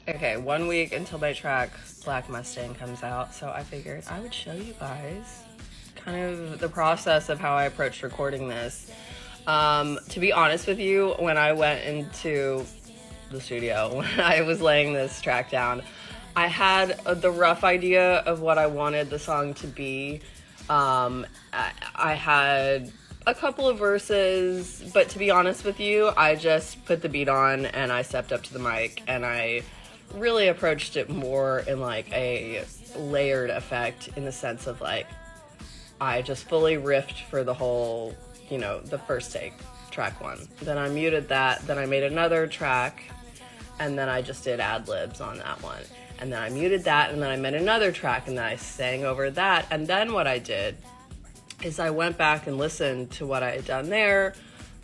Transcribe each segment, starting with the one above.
Okay, 1 week until my track Black Mustang comes out, so I figured I would show you guys kind of the process of how I approached recording this. To be honest with you, when I went into the studio, when I was laying this track down, I had the rough idea of what I wanted the song to be. I had a couple of verses, but to be honest with you, I just put the beat on and I stepped up to the mic and I really approached it more in like a layered effect, in the sense of like I just fully riffed for the whole, the first take, track one. Then I muted that, then I made another track, and then I just did ad-libs on that one. And then I muted that, and then I made another track, and then I sang over that. And then what I did is I went back and listened to what I had done there,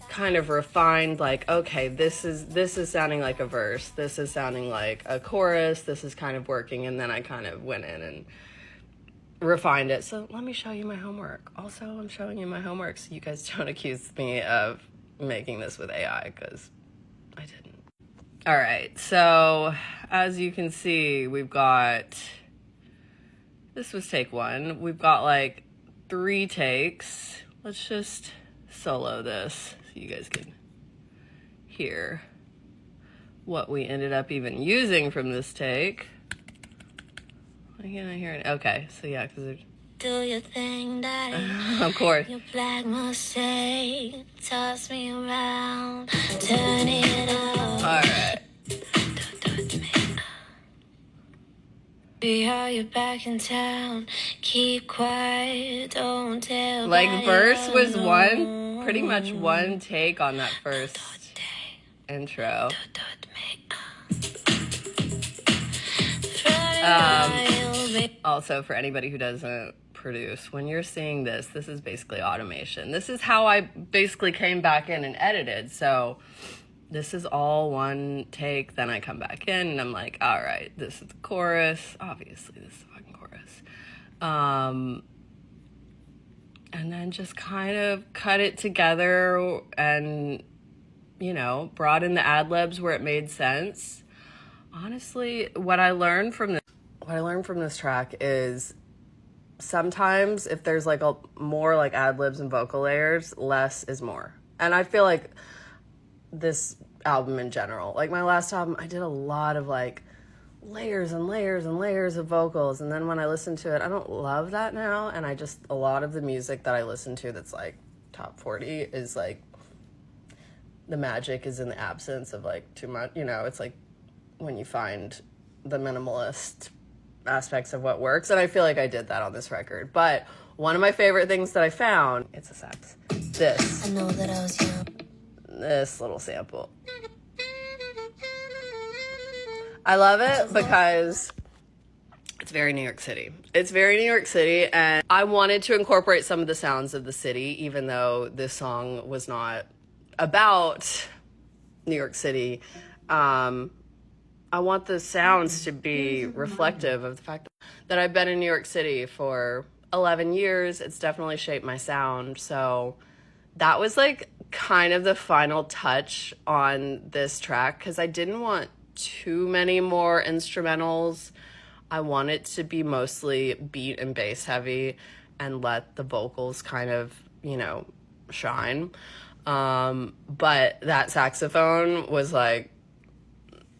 kind of refined, like, okay, this is sounding like a verse, this is sounding like a chorus, this is kind of working, and then I kind of went in and refined it. So let me show you my homework. Also, I'm showing you my homework so you guys don't accuse me of making this with AI, because I didn't. All right, so as you can see, we've got, this was take one. We've got like 3 takes. Let's just solo this so you guys can hear what we ended up even using from this take. Why can't I hear it? Okay, so yeah, because do your thing, daddy. of course. Your black Mustang, toss me around, turn it up. All right. Don't touch me. Be how you're back in town. Keep quiet, don't tell. Like, verse was pretty much one take on that first intro. Also, for anybody who doesn't produce, when you're seeing this is basically automation. This is how I basically came back in and edited. So this is all one take. Then I come back in and I'm like, all right, this is the chorus. Obviously, this is the fucking chorus. And then just kind of cut it together and, brought in the ad-libs where it made sense. Honestly, what I learned from this track is sometimes if there's like a more like ad-libs and vocal layers, less is more. And I feel like this album in general, like my last album, I did a lot of like layers and layers and layers of vocals, and then when I listen to it, I don't love that now. And a lot of the music that I listen to that's like top 40 is like, the magic is in the absence of like too much, it's like when you find the minimalist aspects of what works, and I feel like I did that on this record. But one of my favorite things that I found, it's a sax, I know that I was young. This little sample. I love it because it's very New York City. It's very New York City, and I wanted to incorporate some of the sounds of the city, even though this song was not about New York City. I want the sounds to be reflective of the fact that I've been in New York City for 11 years. It's definitely shaped my sound. So that was like kind of the final touch on this track, because I didn't want too many more instrumentals. I want it to be mostly beat and bass heavy and let the vocals kind of, shine. But that saxophone was like,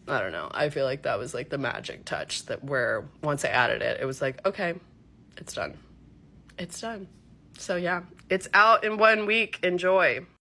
I don't know. I feel like that was like the magic touch that where once I added it, it was like, okay, it's done. It's done. So yeah, it's out in 1 week. Enjoy.